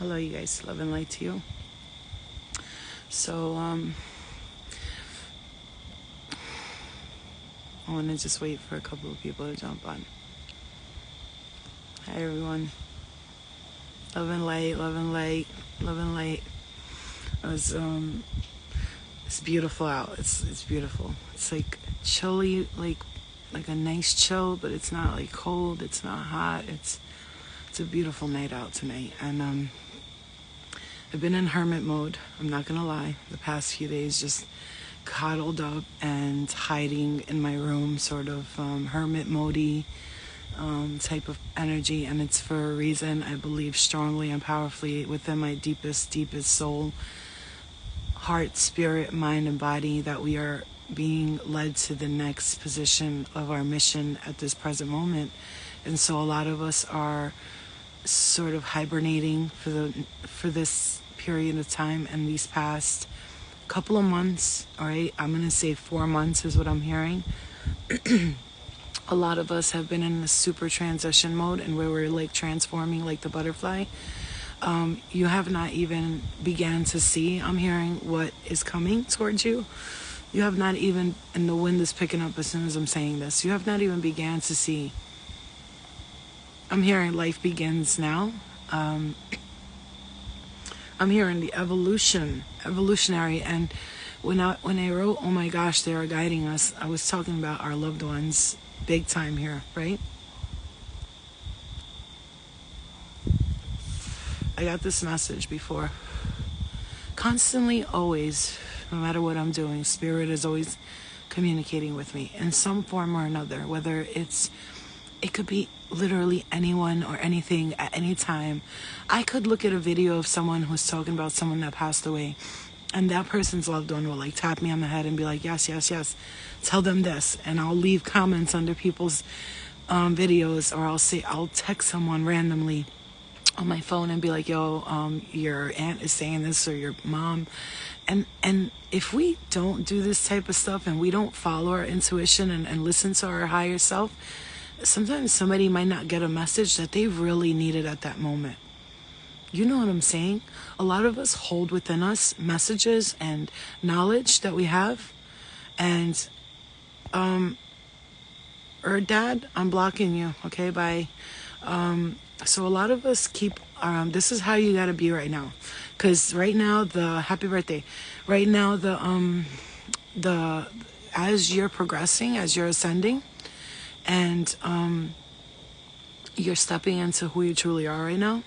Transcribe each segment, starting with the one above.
Hello, you guys. Love and light to you. So, I want to just wait for a couple of people to jump on. Hi, everyone. Love and light, love and light, love and light. It's beautiful out. It's beautiful. It's like chilly, like a nice chill, but it's not like cold. It's not hot. It's a beautiful night out tonight, and I've been in hermit mode. I'm not gonna lie. The past few days, just coddled up and hiding in my room, sort of hermit mode-y type of energy, and it's for a reason. I believe strongly and powerfully within my deepest soul, heart, spirit, mind, and body that we are being led to the next position of our mission at this present moment. And so a lot of us are sort of hibernating for this period of time, and these past couple of months, all right, I'm gonna say 4 months is what I'm hearing. A lot of us have been in a super transition mode, and where we're like transforming like the butterfly. You have not even began to see, I'm hearing, what is coming towards you. You have not even, and the wind is picking up as soon as I'm saying this, you have not even began to see. I'm hearing life begins now. I'm hearing the evolutionary, and when I wrote, oh my gosh, they are guiding us, I was talking about our loved ones big time here, right? I got this message before. Constantly, always, no matter what I'm doing, Spirit is always communicating with me in some form or another, whether it could be literally anyone or anything at any time. I could look at a video of someone who's talking about someone that passed away, and that person's loved one will like tap me on the head and be like, yes, yes, yes, tell them this. And I'll leave comments under people's videos, or I'll text someone randomly on my phone and be like, yo, your aunt is saying this, or your mom. And if we don't do this type of stuff, and we don't follow our intuition and listen to our higher self, sometimes somebody might not get a message that they really needed at that moment. You know what I'm saying? A lot of us hold within us messages and knowledge that we have. And, or dad, I'm blocking you, okay? Bye. So a lot of us keep, this is how you gotta be right now. Because right now, happy birthday. Right now, as you're progressing, as you're ascending, and you're stepping into who you truly are right now,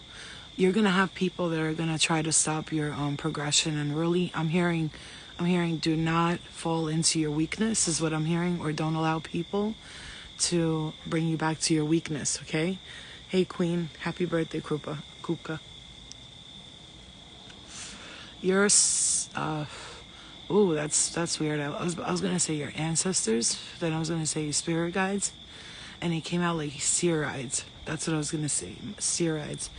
you're gonna have people that are gonna try to stop your progression. And really, I'm hearing do not fall into your weakness is what I'm hearing, or don't allow people to bring you back to your weakness. Okay. Hey Queen, happy birthday, Kuka. You're that's weird. I was gonna say your ancestors, then I was gonna say your spirit guides, and it came out like seerides. That's what I was gonna say, seerides.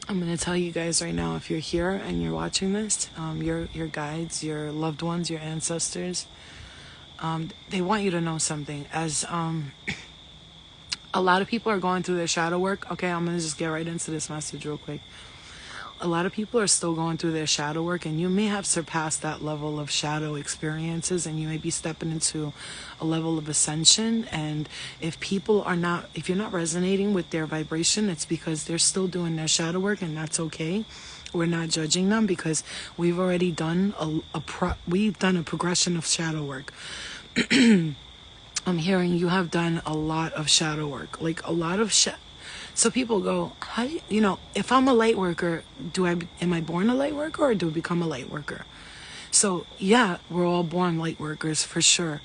I'm gonna tell you guys right now, if you're here and you're watching this, your guides, your loved ones, your ancestors, they want you to know something. As a lot of people are going through their shadow work. Okay, I'm gonna just get right into this message real quick. A lot of people are still going through their shadow work, and you may have surpassed that level of shadow experiences, and you may be stepping into a level of ascension. And if you're not resonating with their vibration, it's because they're still doing their shadow work, and that's okay. We're not judging them, because we've already done we've done a progression of shadow work. I'm hearing you have done a lot of shadow work, like a lot of So people go, how do you, if I'm a light worker, am I born a light worker, or do I become a light worker? So yeah, we're all born light workers for sure.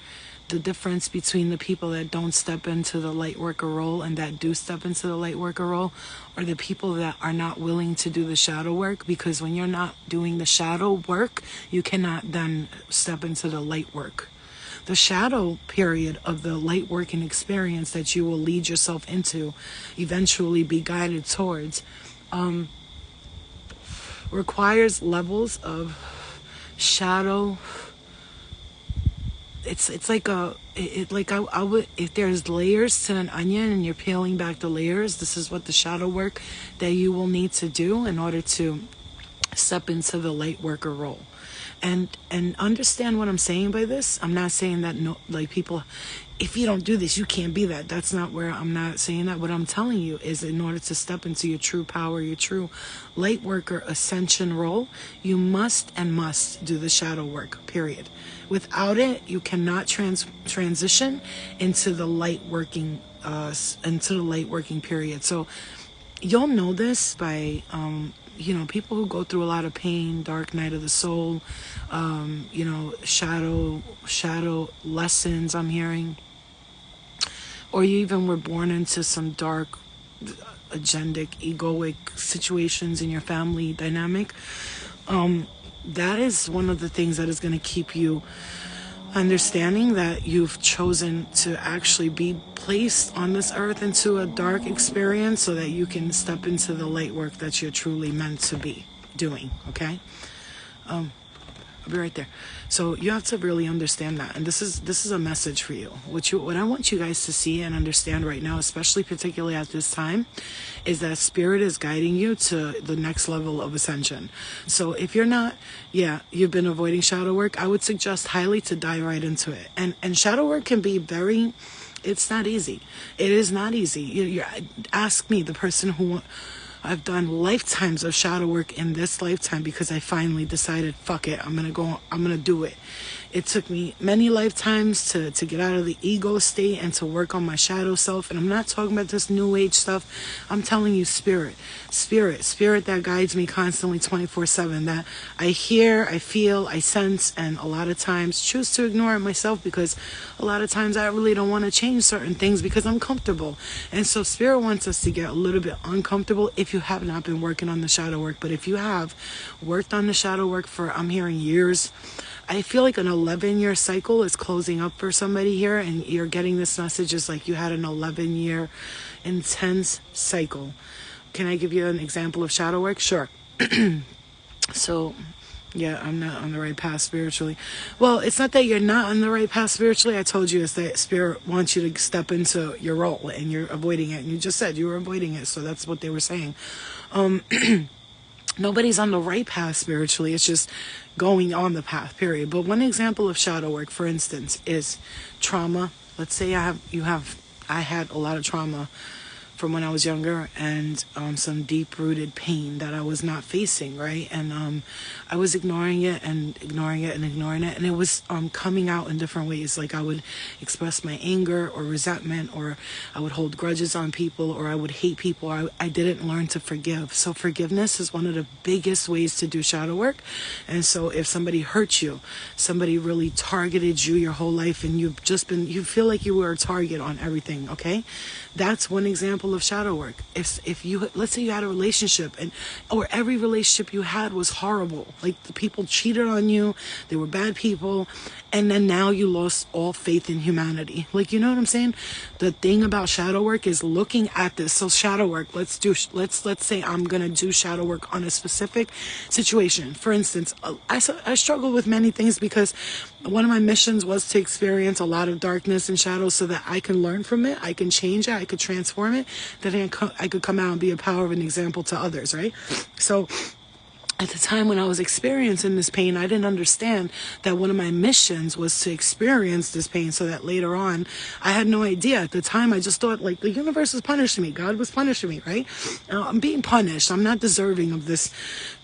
The difference between the people that don't step into the light worker role and that do step into the light worker role are the people that are not willing to do the shadow work, because when you're not doing the shadow work, you cannot then step into the light work. The shadow period of the light working experience that you will lead yourself into, eventually be guided towards, requires levels of shadow. it's like like I would, if there's layers to an onion and you're peeling back the layers, this is what the shadow work that you will need to do in order to step into the light worker role. And understand what I'm saying by this. I'm not saying that, no, like, people, if you don't do this, you can't be that. That's not where, I'm not saying that. What I'm telling you is, in order to step into your true power, your true light worker ascension role, you must do the shadow work, period. Without it, you cannot transition into the light working period. So you'll know this by people who go through a lot of pain, dark night of the soul, shadow lessons I'm hearing, or you even were born into some dark, agendic, egoic situations in your family dynamic. That is one of the things that is going to keep you understanding that you've chosen to actually be placed on this earth into a dark experience so that you can step into the light work that you're truly meant to be doing. Okay? I'll be right there. So you have to really understand that, and this is a message for you. What I want you guys to see and understand right now, especially particularly at this time, is that spirit is guiding you to the next level of ascension. So if you're not, you've been avoiding shadow work, I would suggest highly to dive right into it. And shadow work can be very, it's not easy. It is not easy. You ask me, the person who, I've done lifetimes of shadow work in this lifetime because I finally decided, fuck it, I'm gonna do it. It took me many lifetimes to get out of the ego state and to work on my shadow self. And I'm not talking about this new age stuff. I'm telling you, spirit that guides me constantly 24/7, that I hear, I feel, I sense, and a lot of times choose to ignore it myself, because a lot of times I really don't want to change certain things because I'm comfortable. And so spirit wants us to get a little bit uncomfortable if you have not been working on the shadow work. But if you have worked on the shadow work for, I'm hearing, years, I feel like an 11-year cycle is closing up for somebody here, and you're getting this message is like you had an 11-year intense cycle. Can I give you an example of shadow work? Sure. So, I'm not on the right path spiritually. Well, it's not that you're not on the right path spiritually. I told you it's that spirit wants you to step into your role, and you're avoiding it. And you just said you were avoiding it, so that's what they were saying. Nobody's on the right path spiritually. It's just going on the path, period. But one example of shadow work, for instance, is trauma. Let's say I had a lot of trauma from when I was younger, and some deep-rooted pain that I was not facing, right? And I was ignoring it, and it was coming out in different ways. Like, I would express my anger or resentment, or I would hold grudges on people, or I would hate people, or I didn't learn to forgive. So forgiveness is one of the biggest ways to do shadow work. And so if somebody hurt you, somebody really targeted you your whole life, and you feel like you were a target on everything, okay? That's one example of shadow work. If you, let's say you had a relationship, or every relationship you had was horrible, like the people cheated on you, they were bad people, and then now you lost all faith in humanity. Like, you know what I'm saying? The thing about shadow work is looking at this. So shadow work, let's say I'm gonna do shadow work on a specific situation. For instance, I struggle with many things because one of my missions was to experience a lot of darkness and shadows so that I can learn from it, I can change it, I could transform it, that I could come out and be a power of an example to others, right? So at the time when I was experiencing this pain, I didn't understand that one of my missions was to experience this pain so that later on, I had no idea. At the time, I just thought, like, the universe was punishing me. God was punishing me, right? I'm being punished. I'm not deserving of this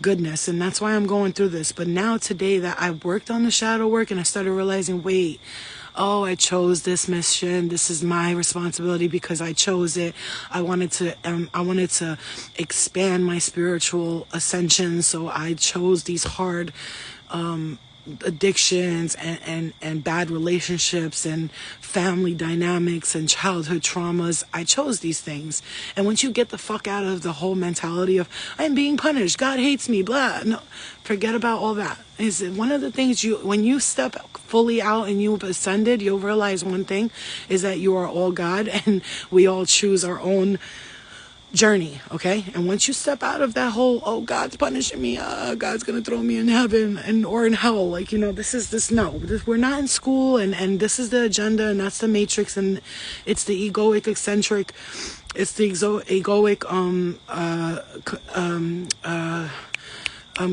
goodness, and that's why I'm going through this. But now, today, that I've worked on the shadow work, and I started realizing, wait, I chose this mission. This is my responsibility because I chose it. I wanted to expand my spiritual ascension, so I chose these hard addictions and bad relationships and family dynamics and childhood traumas. I chose these things. And once you get the fuck out of the whole mentality of I'm being punished, God hates me, blah, no, forget about all that. Is one of the things when you step fully out and you've ascended, you'll realize one thing is that you are all God, and we all choose our own journey, okay? And once you step out of that whole, oh, God's punishing me, God's gonna throw me in heaven and or in hell, like, you know, we're not in school, and this is the agenda, and that's the matrix, and it's the egoic eccentric, it's the egoic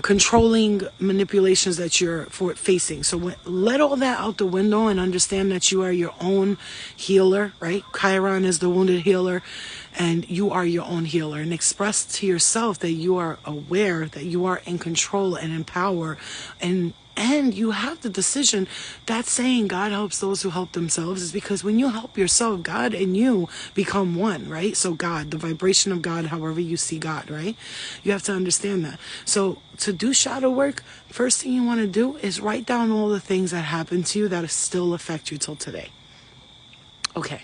controlling manipulations that you're facing. So let all that out the window and understand that you are your own healer, right? Chiron is the wounded healer, and you are your own healer. And express to yourself that you are aware, that you are in control and in power, and you have the decision. That's saying God helps those who help themselves, is because when you help yourself, God and you become one, right? So God, the vibration of God, however you see God, right? You have to understand that. So to do shadow work, first thing you want to do is write down all the things that happened to you that still affect you till today. Okay.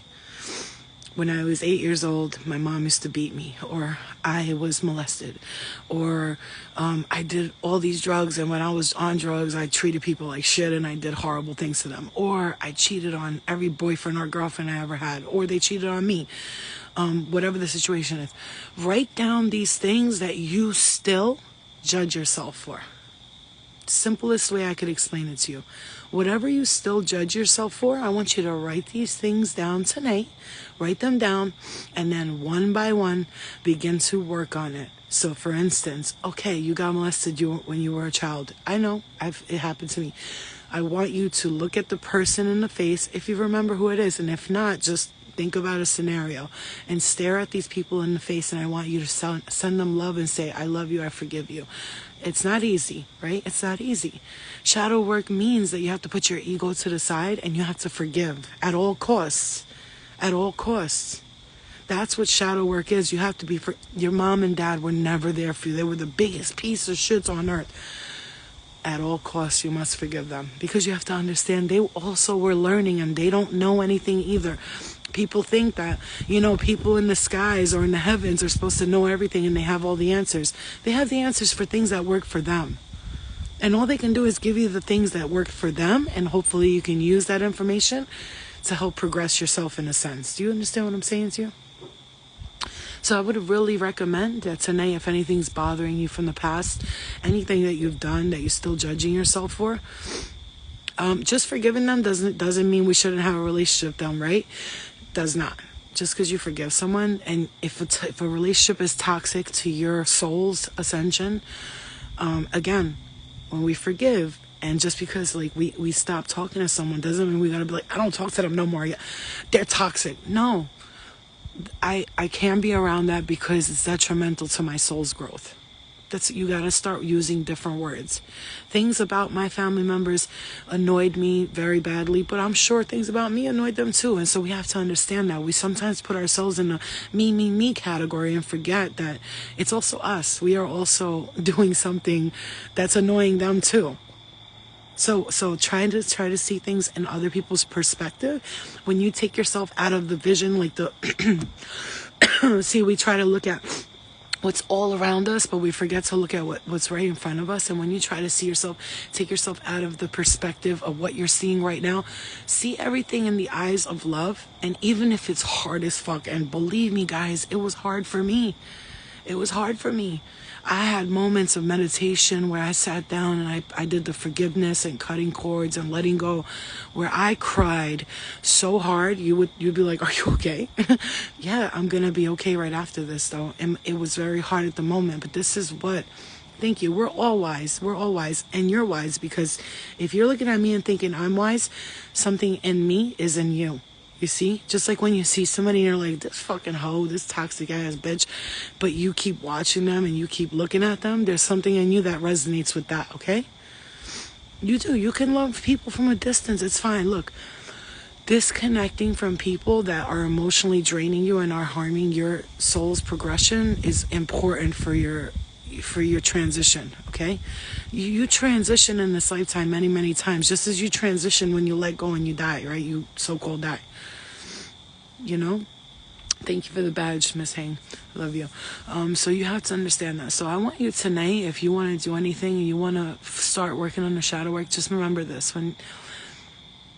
When I was 8 years old, my mom used to beat me, or I was molested, or I did all these drugs, and when I was on drugs, I treated people like shit and I did horrible things to them, or I cheated on every boyfriend or girlfriend I ever had, or they cheated on me, whatever the situation is. Write down these things that you still judge yourself for. Simplest way I could explain it to you. Whatever you still judge yourself for, I want you to write these things down tonight. Write them down, and then one by one, begin to work on it. So for instance, okay, you got molested when you were a child. I know, it happened to me. I want you to look at the person in the face, if you remember who it is, and if not, just think about a scenario and stare at these people in the face, and I want you to send them love and say, I love you, I forgive you. It's not easy, right? It's not easy. Shadow work means that you have to put your ego to the side and you have to forgive at all costs. At all costs. That's what shadow work is. You have to be, your mom and dad were never there for you. They were the biggest piece of shits on earth. At all costs, you must forgive them, because you have to understand they also were learning and they don't know anything either. People think that, you know, people in the skies or in the heavens are supposed to know everything and they have all the answers. They have the answers for things that work for them. And all they can do is give you the things that work for them, and hopefully you can use that information to help progress yourself in a sense. Do you understand what I'm saying to you? So I would really recommend that tonight, if anything's bothering you from the past, anything that you've done that you're still judging yourself for, just forgiving them doesn't mean we shouldn't have a relationship with them, right? Does not. Just because you forgive someone, and if a relationship is toxic to your soul's ascension, again, when we forgive, and just because like we stop talking to someone doesn't mean we gotta be like, I don't talk to them no more. They're toxic. No. I can be around that because it's detrimental to my soul's growth. You gotta start using different words. Things about my family members annoyed me very badly, but I'm sure things about me annoyed them too. And so we have to understand that. We sometimes put ourselves in a me category and forget that it's also us. We are also doing something that's annoying them too. So trying to see things in other people's perspective. When you take yourself out of the vision, like we try to look at what's all around us, but we forget to look at what's right in front of us. And when you try to take yourself out of the perspective of what you're seeing right now, see everything in the eyes of love. And even if it's hard as fuck, and believe me guys, it was hard for me. It was hard for me. I had moments of meditation where I sat down and I did the forgiveness and cutting cords and letting go, where I cried so hard. You'd be like, are you okay? Yeah, I'm gonna be okay right after this though. And it was very hard at the moment, but this is what, thank you. We're all wise, and you're wise, because if you're looking at me and thinking I'm wise, something in me is in you. You see, just like when you see somebody and you're like, this fucking hoe, this toxic ass bitch, but you keep watching them and you keep looking at them, there's something in you that resonates with that, okay? You do. You can love people from a distance. It's fine. Look, disconnecting from people that are emotionally draining you and are harming your soul's progression is important for your transition, okay? You transition in this lifetime many times, just as you transition when you let go and you die, right? You so-called die. You know? Thank you for the badge, Miss Hang. I love you. So you have to understand that. So I want you tonight, if you want to do anything and you want to start working on the shadow work, just remember this.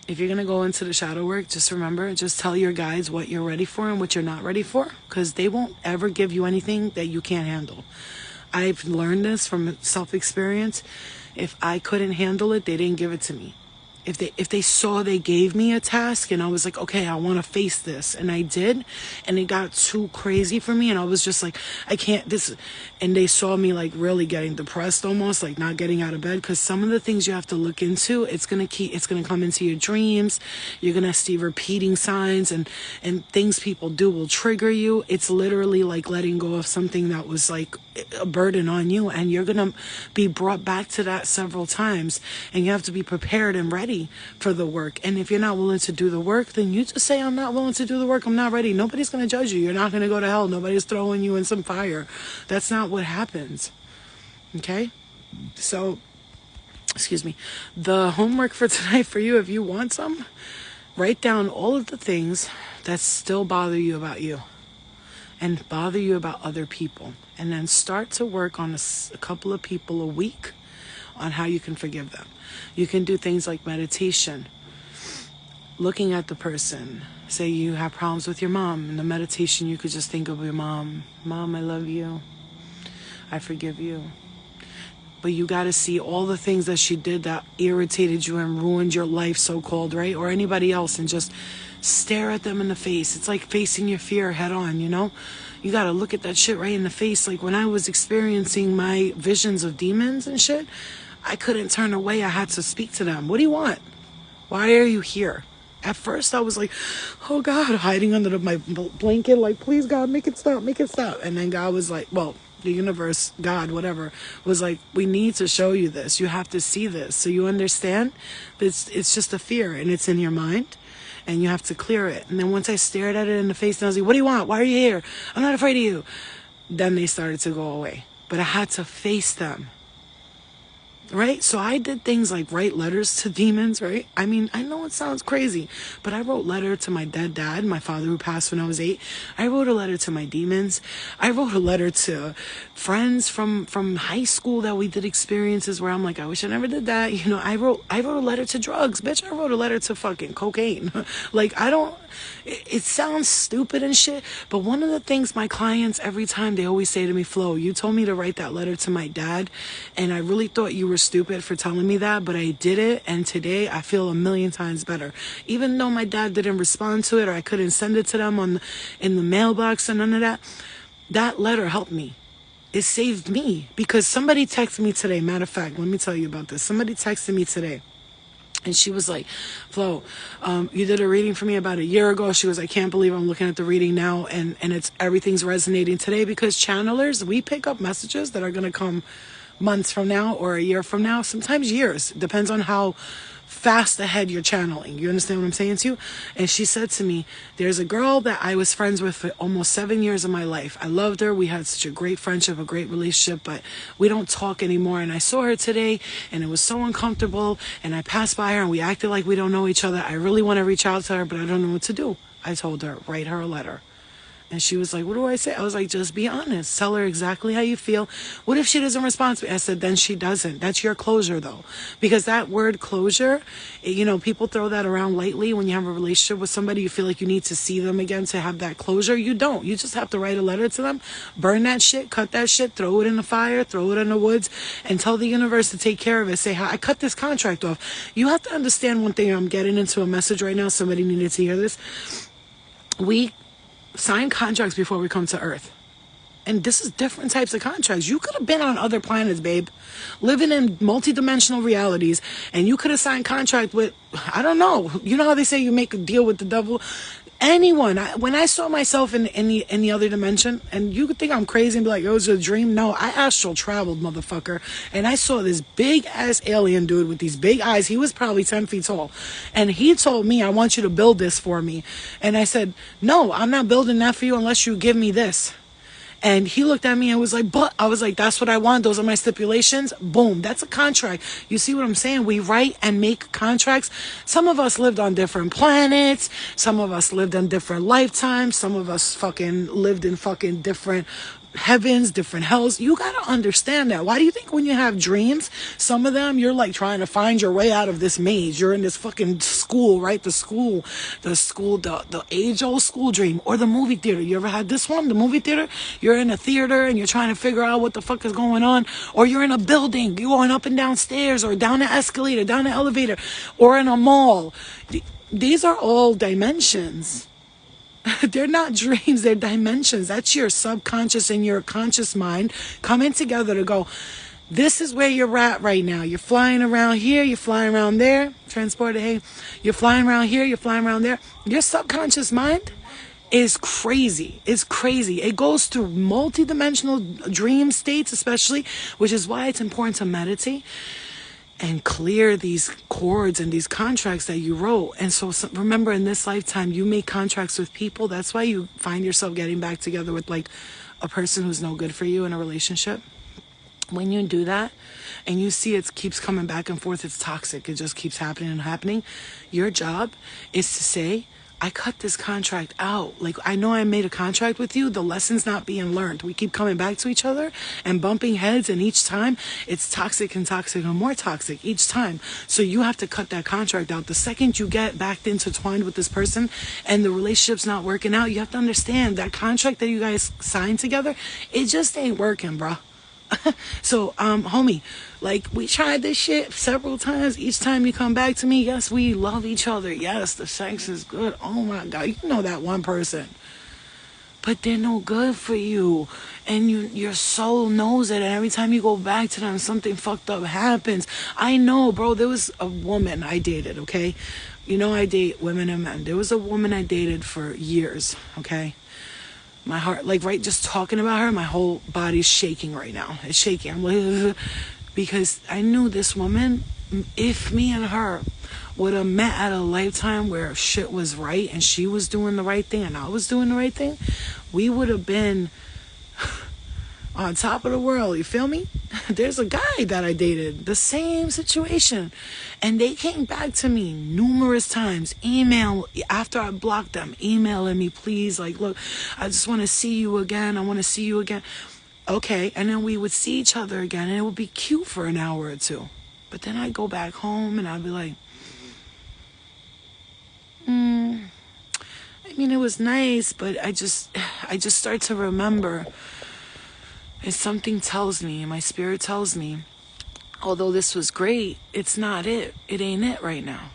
if you're going to go into the shadow work, just remember, just tell your guides what you're ready for and what you're not ready for, because they won't ever give you anything that you can't handle. I've learned this from self-experience. If I couldn't handle it, they didn't give it to me. If they saw they gave me a task and I was like, okay, I want to face this, and I did, and it got too crazy for me, and I was just like, I can't this, and they saw me like really getting depressed, almost like not getting out of bed, because some of the things you have to look into, it's gonna come into your dreams. You're gonna see repeating signs, and things people do will trigger you. It's literally like letting go of something that was like a burden on you, and you're gonna be brought back to that several times, and you have to be prepared and ready for the work. And if you're not willing to do the work, then you just say, I'm not willing to do the work, I'm not ready. Nobody's gonna judge you. You're not gonna go to hell. Nobody's throwing you in some fire. That's not what happens. Okay? So, excuse me, the homework for tonight for you, if you want some, write down all of the things that still bother you about you and bother you about other people, and then start to work on a couple of people a week on how you can forgive them. You can do things like meditation, looking at the person. Say you have problems with your mom. In the meditation, you could just think of your mom. Mom, I love you. I forgive you. But you got to see all the things that she did that irritated you and ruined your life, so-called, right? Or anybody else, and just stare at them in the face. It's like facing your fear head on, you know? You got to look at that shit right in the face. Like when I was experiencing my visions of demons and shit, I couldn't turn away. I had to speak to them. What do you want? Why are you here? At first, I was like, oh, God, hiding under my blanket, like, please, God, make it stop, make it stop. And then God was like, well, the universe, God, whatever, was like, we need to show you this. You have to see this. So you understand? It's just a fear, and it's in your mind, and you have to clear it. And then once I stared at it in the face, and I was like, what do you want? Why are you here? I'm not afraid of you. Then they started to go away. But I had to face them. Right? So I did things like write letters to demons, right? I mean, I know it sounds crazy, but I wrote letter to my dead dad, my father who passed when I was 8. I wrote a letter to my demons. I wrote a letter to friends from high school that we did experiences where I'm like, I wish I never did that. You know, I wrote a letter to drugs. Bitch, I wrote a letter to fucking cocaine. Like, it sounds stupid and shit, but one of the things my clients, every time they always say to me, Flo, you told me to write that letter to my dad, and I really thought you were stupid for telling me that, but I did it, and today I feel 1,000,000 times better. Even though my dad didn't respond to it, or I couldn't send it to them in the mailbox and none of that, that letter helped me. It saved me, because somebody texted me today. Matter of fact, let me tell you about this. Somebody texted me today. And she was like, Flo, you did a reading for me about a year ago. She was, I can't believe I'm looking at the reading now, and everything's resonating today, because channelers, we pick up messages that are going to come months from now or a year from now, sometimes years. Depends on how fast ahead you're channeling. You understand what I'm saying to you? And she said to me, there's a girl that I was friends with for almost 7 years of my life. I loved her. We had such a great friendship, a great relationship, but we don't talk anymore. And I saw her today, and it was so uncomfortable, and I passed by her, and we acted like we don't know each other. I really want to reach out to her, but I don't know what to do. I told her, write her a letter. And she was like, what do I say? I was like, just be honest. Tell her exactly how you feel. What if she doesn't respond to me? I said, then she doesn't. That's your closure, though. Because that word closure, you know, people throw that around lightly. When you have a relationship with somebody, you feel like you need to see them again to have that closure. You don't. You just have to write a letter to them, burn that shit, cut that shit, throw it in the fire, throw it in the woods, and tell the universe to take care of it. Say, I cut this contract off. You have to understand one thing. I'm getting into a message right now. Somebody needed to hear this. We sign contracts before we come to Earth. And this is different types of contracts. You could have been on other planets, babe, living in multidimensional realities, and you could have signed contract with, I don't know, you know how they say you make a deal with the devil? Anyone. When I saw myself in the other dimension, and you could think I'm crazy and be like, it was a dream. No, I astral traveled, motherfucker. And I saw this big ass alien dude with these big eyes. He was probably 10 feet tall. And he told me, I want you to build this for me. And I said, no, I'm not building that for you unless you give me this. And he looked at me and was like, but I was like, that's what I want. Those are my stipulations. Boom. That's a contract. You see what I'm saying? We write and make contracts. Some of us lived on different planets. Some of us lived in different lifetimes. Some of us fucking lived in fucking different heavens, different hells. You got to understand that. Why do you think when you have dreams, some of them, you're like trying to find your way out of this maze? You're in this fucking school, right? The age old school dream, or the movie theater. You ever had this one? The movie theater? You're in a theater and you're trying to figure out what the fuck is going on. Or you're in a building, you're going up and down stairs, or down the escalator, down the elevator, or in a mall. These are all dimensions. They're not dreams, they're dimensions. That's your subconscious and your conscious mind coming together to go, this is where you're at right now. You're flying around here, you're flying around there. Transported, hey, you're flying around here, you're flying around there. Your subconscious mind is crazy. It's crazy. It goes through multidimensional dream states, especially, which is why it's important to meditate and clear these cords and these contracts that you wrote. And so remember, in this lifetime, you make contracts with people. That's why you find yourself getting back together with like a person who's no good for you in a relationship. When you do that and you see it keeps coming back and forth, it's toxic. It just keeps happening and happening. Your job is to say, I cut this contract out. Like, I know I made a contract with you. The lesson's not being learned. We keep coming back to each other and bumping heads. And each time it's toxic and toxic and more toxic each time. So you have to cut that contract out. The second you get back intertwined with this person and the relationship's not working out, you have to understand that contract that you guys signed together, it just ain't working, bro. So, homie, like, we tried this shit several times. Each time you come back to me, yes, we love each other. Yes, the sex is good. Oh my God, you know that one person. But they're no good for you. And your soul knows it. And every time you go back to them, something fucked up happens. I know, bro, there was a woman I dated, okay? You know I date women and men. There was a woman I dated for years, okay? My heart, like, right, just talking about her, my whole body's shaking right now. It's shaking. I'm like, because I knew this woman, if me and her would have met at a lifetime where shit was right and she was doing the right thing and I was doing the right thing, we would have been on top of the world. You feel me? There's a guy that I dated, the same situation, and they came back to me numerous times, email after I blocked them, emailing me, please, like, look, I just want to see you again. I want to see you again. Okay. And then we would see each other again and it would be cute for an hour or two, but then I'd go back home and I'd be like, I mean, it was nice, but I just start to remember. And something tells me, my spirit tells me, although this was great, it's not it. It ain't it right now.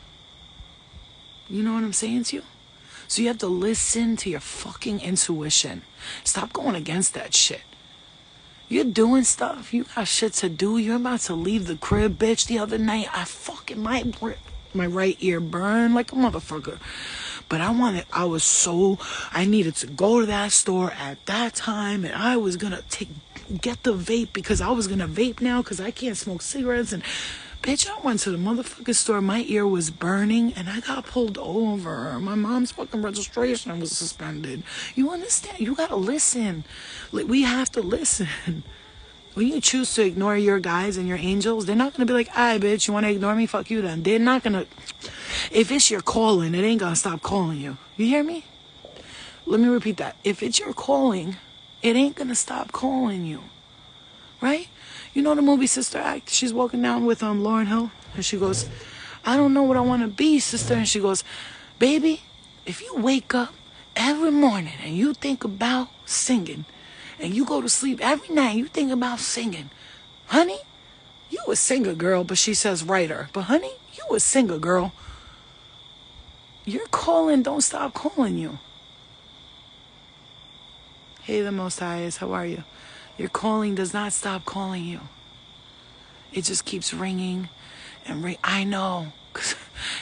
You know what I'm saying to you? So you have to listen to your fucking intuition. Stop going against that shit. You're doing stuff. You got shit to do. You're about to leave the crib, bitch. The other night, I fucking my right ear burned like a motherfucker. But I needed to go to that store at that time, and I was gonna get the vape because I was gonna vape now because I can't smoke cigarettes. And bitch, I went to the motherfucking store. My ear was burning and I got pulled over. My mom's fucking registration was suspended. You understand? You gotta listen. Like, we have to listen. When you choose to ignore your guides and your angels, they're not gonna be like, "Aye, bitch, you wanna ignore me? Fuck you then." They're not gonna. If it's your calling, it ain't gonna stop calling you. You hear me? Let me repeat that. If it's your calling, it ain't gonna stop calling you. Right? You know the movie Sister Act? She's walking down with Lauryn Hill, and she goes, "I don't know what I want to be, sister." And she goes, "Baby, if you wake up every morning and you think about singing, and you go to sleep every night, you think about singing, honey, you a singer, girl." But she says writer. But honey, you a singer, girl. Your calling don't stop calling you. Hey, the Most Highest, how are you? Your calling does not stop calling you. It just keeps ringing and ring. I know. 'Cause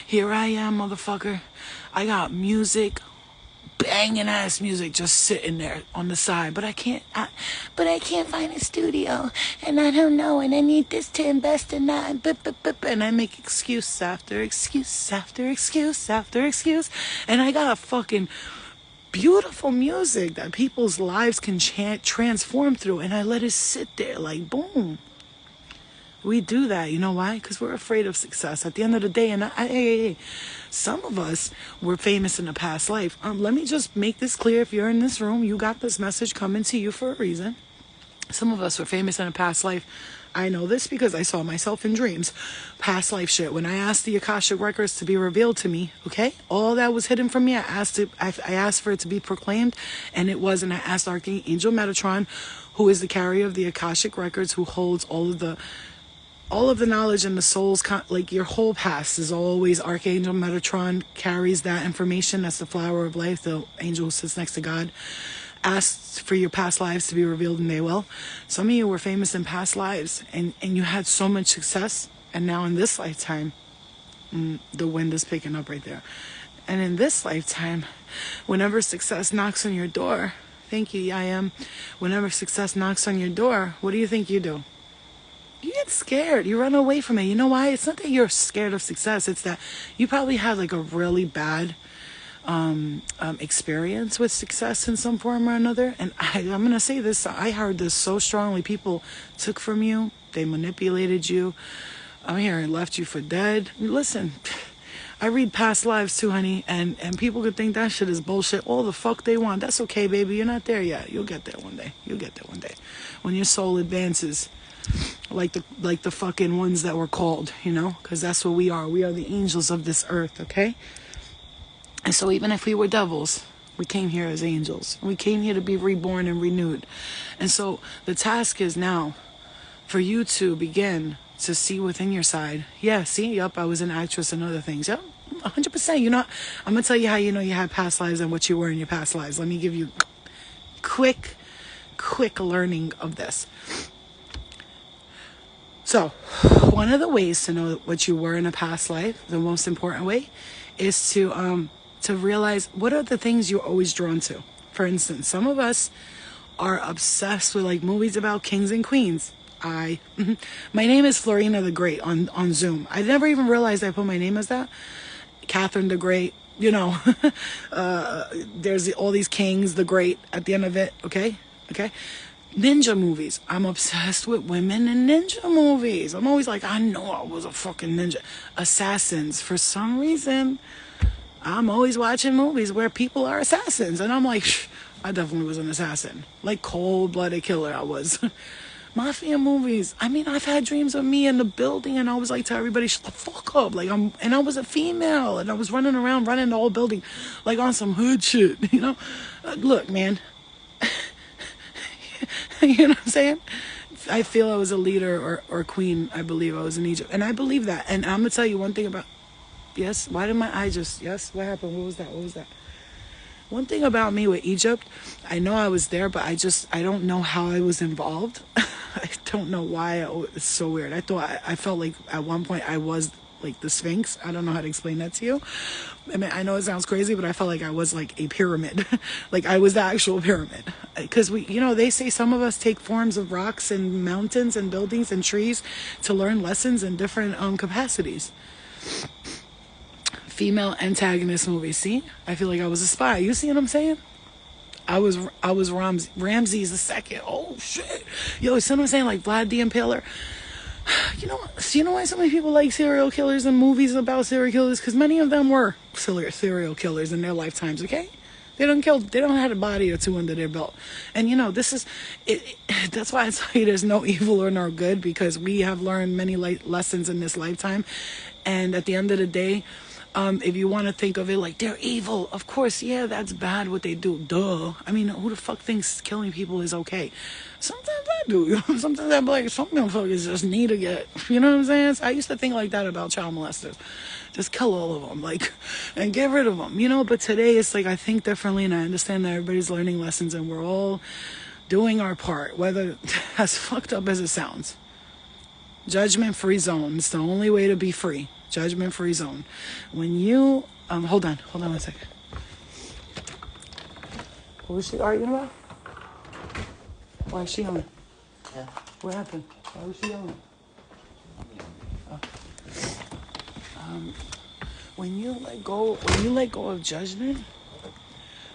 here I am, motherfucker. I got music, banging ass music, just sitting there on the side. But I can't find a studio, and I don't know, and I need this to invest in that, and I make excuse after excuse after excuse after excuse, and I got a fucking beautiful music that people's lives can transform through, and I let it sit there like boom. We do that. You know why? Because we're afraid of success. At the end of the day, and hey, some of us were famous in a past life. Let me just make this clear. If you're in this room, you got this message coming to you for a reason. Some of us were famous in a past life. I know this because I saw myself in dreams. Past life shit. When I asked the Akashic Records to be revealed to me, okay? All that was hidden from me, I asked for it to be proclaimed, and it was. And I asked Archangel Metatron, who is the carrier of the Akashic Records, who holds all of the knowledge and the soul's like your whole past is always Archangel Metatron carries that information. That's the flower of life, the angel who sits next to God. Asked for your past lives to be revealed, and they will. Some of you were famous in past lives, and you had so much success, and now in this lifetime, the wind is picking up right there. And in this lifetime, whenever success knocks on your door, thank you, I am. Whenever success knocks on your door, what do you think you do? You get scared. You run away from it. You know why? It's not that you're scared of success. It's that you probably had like a really bad experience with success in some form or another. And I'm going to say this. I heard this so strongly. People took from you. They manipulated you. I'm here and left you for dead. Listen, I read past lives too, honey. And people could think that shit is bullshit. All the fuck they want. That's okay, baby. You're not there yet. You'll get there one day. You'll get there one day. When your soul advances. Like the fucking ones that were called, you know, because that's what we are. We are the angels of this earth, okay? And so even if we were devils, we came here as angels. We came here to be reborn and renewed. And so the task is now for you to begin to see within your side. Yeah, see, yup, I was an actress and other things. Yep, 100%. You know, I'm going to tell you how you know you had past lives and what you were in your past lives. Let me give you quick learning of this. So, one of the ways to know what you were in a past life, the most important way, is to realize what are the things you're always drawn to. For instance, some of us are obsessed with like movies about kings and queens. My name is Florina the Great on Zoom. I never even realized I put my name as that. Catherine the Great, you know. There's all these kings, the Great at the end of it, okay? Ninja movies. I'm obsessed with women in ninja movies. I'm always like, I know I was a fucking ninja. Assassins. For some reason, I'm always watching movies where people are assassins. And I'm like, I definitely was an assassin. Like cold-blooded killer I was. Mafia movies. I mean, I've had dreams of me in the building and I was like to everybody, shut the fuck up. Like and I was a female and I was running around, running the whole building like on some hood shit, you know? Look, man. You know what I'm saying? I feel I was a leader or queen. I believe I was in Egypt. And I believe that. And I'm going to tell you one thing about... Yes? Why did my eye just... Yes? What happened? What was that? One thing about me with Egypt, I know I was there, but I don't know how I was involved. I don't know why. It's so weird. I felt like at one point I was like the Sphinx. I don't know how to explain that to you. I mean, I know it sounds crazy, but I felt like I was like a pyramid. Like I was the actual pyramid. Because they say some of us take forms of rocks and mountains and buildings and trees to learn lessons in different capacities. Female antagonist movies. See? I feel like I was a spy. You see what I'm saying? I was Ramses II. Oh shit. Yo, you see what I'm saying? Like Vlad the Impaler. You know why so many people like serial killers and movies about serial killers? Because many of them were serial killers in their lifetimes, okay? They don't have a body or two under their belt. And this is it. That's why I tell you there's no evil or no good, because we have learned many lessons in this lifetime. And at the end of the day, if you want to think of it like they're evil, of course, yeah, that's bad what they do. Duh. I mean, who the fuck thinks killing people is okay? Sometimes I do. Sometimes I'm like, some motherfuckers just need to get, you know what I'm saying? So I used to think like that about child molesters. Just kill all of them, and get rid of them, But today it's like I think differently, and I understand that everybody's learning lessons, and we're all doing our part, whether as fucked up as it sounds. Judgment-free zone. It's the only way to be free. Judgment-free zone. When you hold on 1 second. What was she arguing about? Why is she on it? Yeah. What happened? Why was she on it? When you let go of judgment,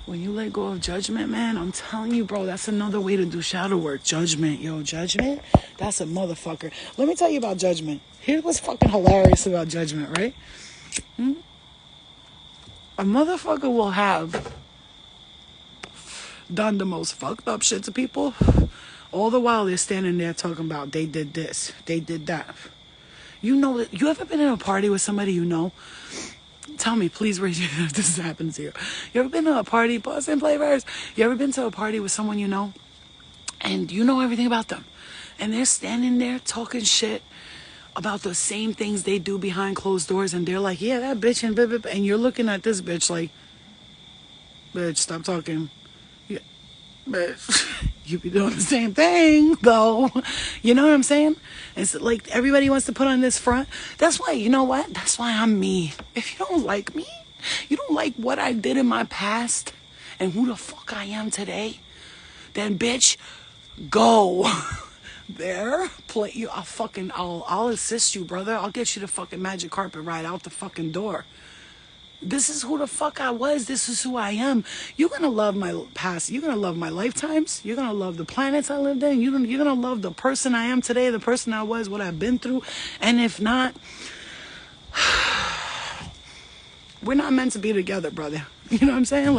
When you let go of judgment, man, I'm telling you, bro, that's another way to do shadow work. Judgment, yo, judgment, that's a motherfucker. Let me tell you about judgment. Here's what's fucking hilarious about judgment, right? A motherfucker will have done the most fucked up shit to people. All the while they're standing there talking about they did this, they did that. You know, you ever been in a party with somebody you know? Tell me, please raise your hand if this happens to you. You ever been to a party, Boston Flavors? You ever been to a party with someone you know? And you know everything about them. And they're standing there talking shit about the same things they do behind closed doors. And they're like, yeah, that bitch and blah, blah, blah. And you're looking at this bitch like, bitch, stop talking. Yeah, bitch, you be doing the same thing, though. You know what I'm saying? It's like everybody wants to put on this front. That's why, you know what? That's why I'm me. If you don't like me, you don't like what I did in my past and who the fuck I am today, then bitch, go. There, play you. I'll assist you, brother. I'll get you the fucking magic carpet ride out the fucking door. This is who the fuck I was. This is who I am. You're going to love my past. You're going to love my lifetimes. You're going to love the planets I lived in. You're going to love the person I am today, the person I was, what I've been through. And if not, we're not meant to be together, brother. You know what I'm saying?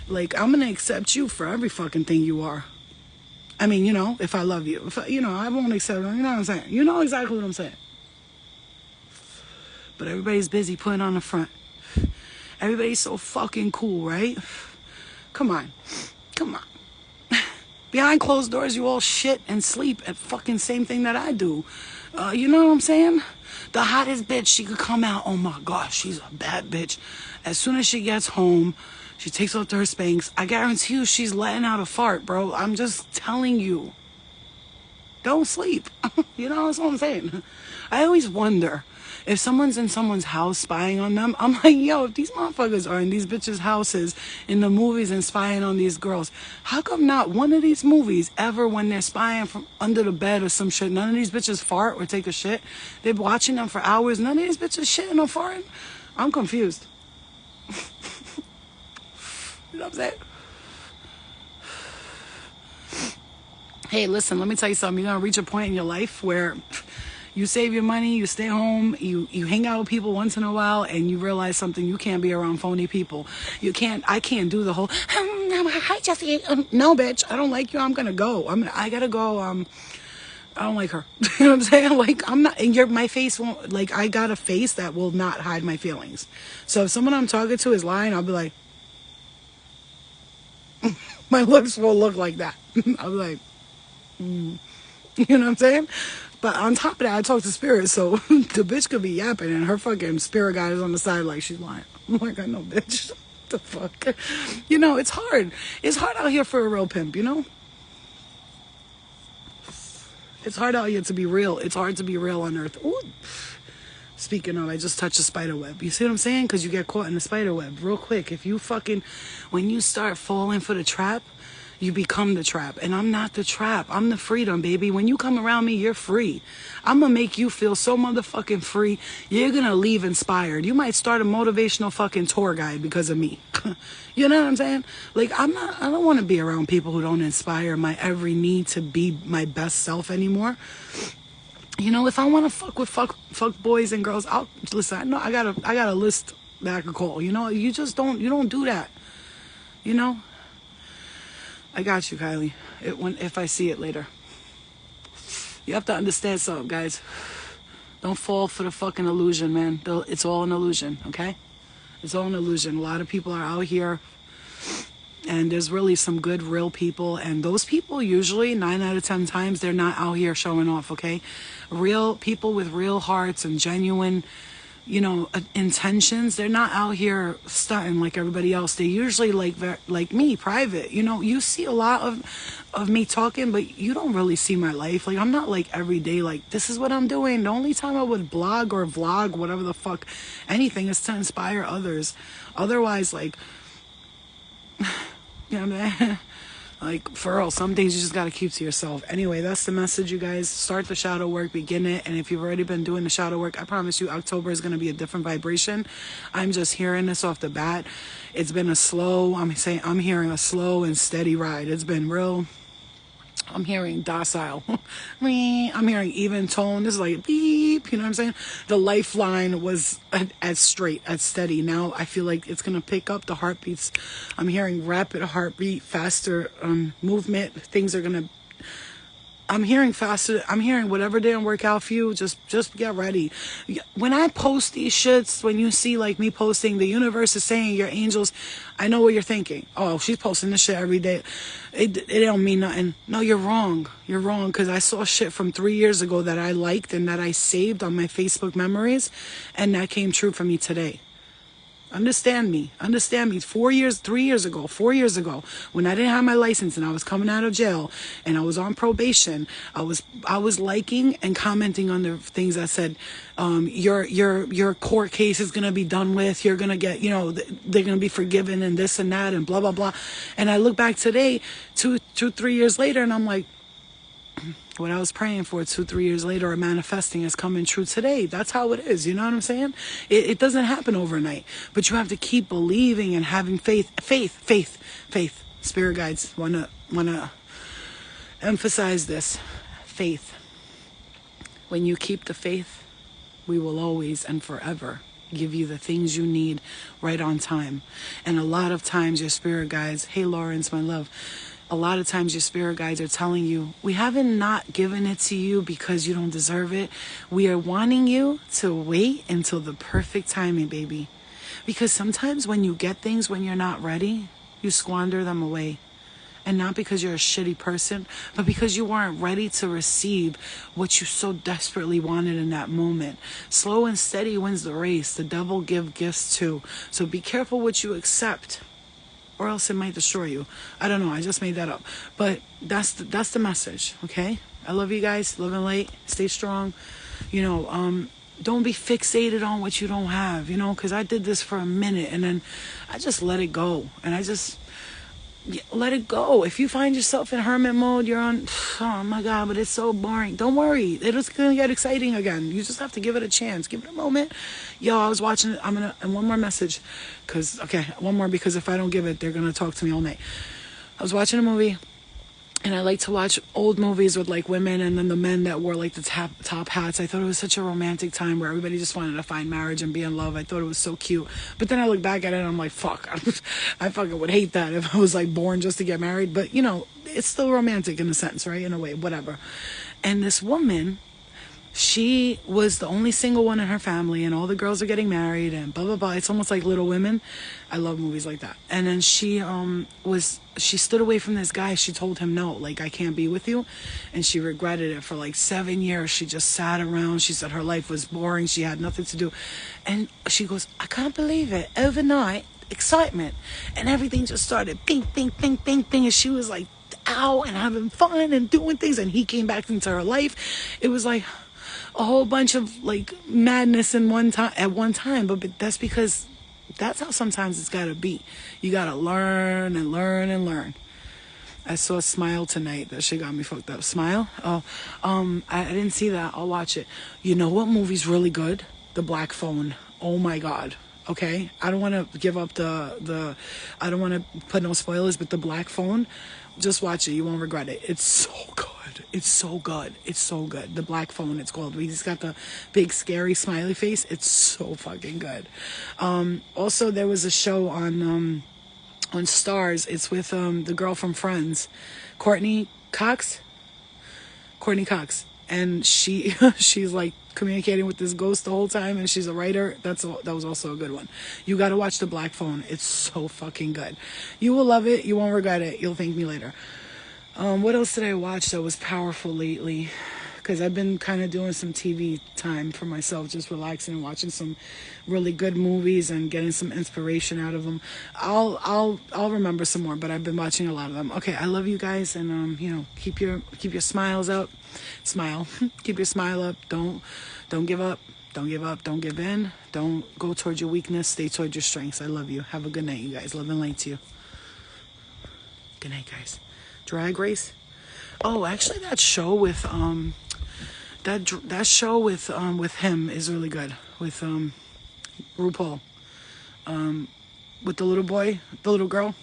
Like I'm going to accept you for every fucking thing you are. I mean, you know, if I love you. If I won't accept you. You know what I'm saying? You know exactly what I'm saying. But everybody's busy putting on the front. Everybody's so fucking cool, right? Come on. Behind closed doors, you all shit and sleep at fucking same thing that I do. You know what I'm saying? The hottest bitch, she could come out. Oh my gosh, she's a bad bitch. As soon as she gets home, she takes off her Spanx. I guarantee you she's letting out a fart, bro. I'm just telling you. Don't sleep. You know, that's what I'm saying. I always wonder if someone's in someone's house spying on them. I'm like, yo, if these motherfuckers are in these bitches' houses in the movies and spying on these girls, how come not one of these movies ever, when they're spying from under the bed or some shit, none of these bitches fart or take a shit? They're watching them for hours. None of these bitches shitting or farting. I'm confused. You know what I'm saying? Hey, listen, let me tell you something. You're going to reach a point in your life where you save your money, you stay home, you hang out with people once in a while, and you realize something. You can't be around phony people. I can't do the whole, hi, Jesse. No, bitch, I don't like you. I'm going to go. I got to go. I don't like her. You know what I'm saying? Like, I'm not, and my face won't, like, I got a face that will not hide my feelings. So if someone I'm talking to is lying, I'll be like, my lips will look like that. I'll be like, you know what I'm saying? But on top of that, I talk to spirit, so the bitch could be yapping and her fucking spirit guide is on the side like she's lying. I'm like, I know, bitch. What the fuck? You know, it's hard. It's hard out here for a real pimp, you know? It's hard out here to be real. It's hard to be real on earth. Ooh. Speaking of, I just touched a spider web. You see what I'm saying? Because you get caught in the spider web real quick. When you start falling for the trap, you become the trap. And I'm not the trap. I'm the freedom, baby. When you come around me, you're free. I'm going to make you feel so motherfucking free. You're going to leave inspired. You might start a motivational fucking tour guide because of me. You know what I'm saying? Like, I don't want to be around people who don't inspire my every need to be my best self anymore. You know, if I want to fuck with fuck boys and girls, listen, I know I got a list that I could call. You know, you don't do that. You know? I got you, Kylie. If I see it later. You have to understand something, guys. Don't fall for the fucking illusion, man. It's all an illusion, okay? It's all an illusion. A lot of people are out here, and there's really some good, real people. And those people, usually, 9 out of 10 times, they're not out here showing off, okay? Real people with real hearts and genuine, you know, intentions. They're not out here stunting like everybody else. They're usually like me, private. You know, you see a lot of me talking, but you don't really see my life. Like, I'm not like every day like, this is what I'm doing. The only time I would blog or vlog, whatever the fuck, anything, is to inspire others. Otherwise, like, you know what I mean? Like, for real, some things you just gotta keep to yourself. Anyway, that's the message, you guys. Start the shadow work, begin it. And if you've already been doing the shadow work, I promise you October is gonna be a different vibration. I'm just hearing this off the bat. It's been a slow, I'm hearing a slow and steady ride. It's been real. I'm hearing docile. I'm hearing even tone. This is like beep, you know what I'm saying? The lifeline was as straight, as steady. Now I feel like it's going to pick up the heartbeats. I'm hearing rapid heartbeat, faster movement. Things are going to, I'm hearing faster. I'm hearing whatever didn't work out for you, just get ready. When I post these shits, when you see like me posting, the universe is saying your angels, I know what you're thinking. Oh, she's posting this shit every day. It don't mean nothing. No, you're wrong. You're wrong, because I saw shit from 3 years ago that I liked and that I saved on my Facebook memories, and that came true for me today. Understand me. 3 years ago, 4 years ago, when I didn't have my license and I was coming out of jail and I was on probation, I was liking and commenting on the things that said, your court case is gonna be done with. You're gonna get, they're gonna be forgiven and this and that and blah blah blah. And I look back today, 3 years later, and I'm like, what I was praying for 2-3 years later or manifesting is coming true today. That's how it is. You know what I'm saying? It doesn't happen overnight, but you have to keep believing and having faith. Spirit guides wanna emphasize this. Faith. When you keep the faith, we will always and forever give you the things you need right on time. And a lot of times your spirit guides, hey Lawrence, my love, a lot of times your spirit guides are telling you, we haven't not given it to you because you don't deserve it. We are wanting you to wait until the perfect timing, baby. Because sometimes when you get things when you're not ready, you squander them away. And not because you're a shitty person, but because you weren't ready to receive what you so desperately wanted in that moment. Slow and steady wins the race. The devil give gifts too. So be careful what you accept, or else it might destroy you. I don't know. I just made that up. But that's the message, okay? I love you guys. Living light. Stay strong. Don't be fixated on what you don't have, because I did this for a minute and then I just let it go. And I just let it go. If you find yourself in hermit mode, you're on, oh my God, but it's so boring. Don't worry. It's going to get exciting again. You just have to give it a chance. Give it a moment. Yo, I was watching it. And one more message. One more, because if I don't give it, they're going to talk to me all night. I was watching a movie, and I like to watch old movies with like women and then the men that wore like the top hats. I thought it was such a romantic time where everybody just wanted to find marriage and be in love. I thought it was so cute. But then I look back at it and I'm like, fuck, I fucking would hate that if I was like born just to get married. But it's still romantic in a sense, right? In a way, whatever. And this woman, she was the only single one in her family, and all the girls are getting married and blah blah blah. It's almost like Little Women. I love movies like that. And then she stood away from this guy. She told him no, like, I can't be with you. And she regretted it for like 7 years. She just sat around. She said her life was boring. She had nothing to do. And she goes, I can't believe it. Overnight, excitement. And everything just started bing, bing, bing, bing, bing. And she was like out and having fun and doing things. And he came back into her life. It was like a whole bunch of like madness at one time, but that's because that's how sometimes it's gotta be. You gotta learn and learn and learn. I saw Smile tonight. That shit got me fucked up. Smile? Oh, I didn't see that. I'll watch it. You know what movie's really good? The Black Phone. Oh my God. Okay, I don't want to give up I don't want to put no spoilers, but The Black Phone, just watch it. You won't regret it. It's so good. It's so good. It's so good. The Black Phone, it's called. He's got the big scary smiley face. It's so fucking good. Also, there was a show on Stars. It's with the girl from Friends, Courtney Cox, and she's like communicating with this ghost the whole time, and she's a writer. That was also a good one. You got to watch The Black Phone. It's so fucking good. You will love it. You won't regret it. You'll thank me later. What else did I watch that was powerful lately? Because I've been kind of doing some TV time for myself, just relaxing and watching some really good movies and getting some inspiration out of them. I'll remember some more, but I've been watching a lot of them. Okay, I love you guys, and keep your smiles up. Smile. Keep your smile up. Don't give up. Don't give up. Don't give in. Don't go towards your weakness. Stay towards your strengths. I love you. Have a good night, you guys. Love and light to you. Good night, guys. Drag Race. Oh, actually, that show with that show with him is really good. With RuPaul, with the little boy, the little girl.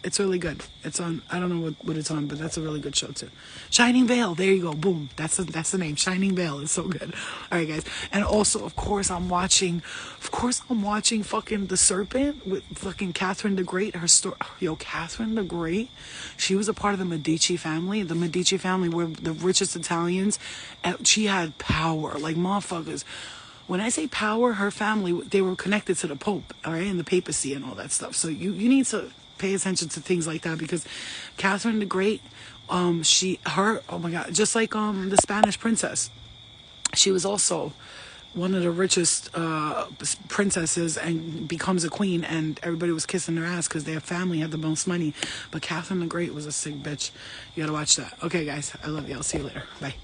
It's really good. It's on. I don't know what it's on, but that's a really good show too. Shining Veil. There you go. Boom. That's the name. Shining Veil is so good. All right, guys. And also, of course, I'm watching. Fucking The Serpent with fucking Catherine the Great. Her story. Yo, Catherine the Great. She was a part of the Medici family. The Medici family were the richest Italians. And she had power, like motherfuckers. When I say power, her family, they were connected to the Pope, all right, and the papacy and all that stuff. So you need to pay attention to things like that, because Catherine the Great, oh my God, just like the Spanish princess, she was also one of the richest princesses and becomes a queen, and everybody was kissing their ass because their family had the most money. But Catherine the Great was a sick bitch. You gotta watch that. Okay, guys, I love you. I'll see you later. Bye.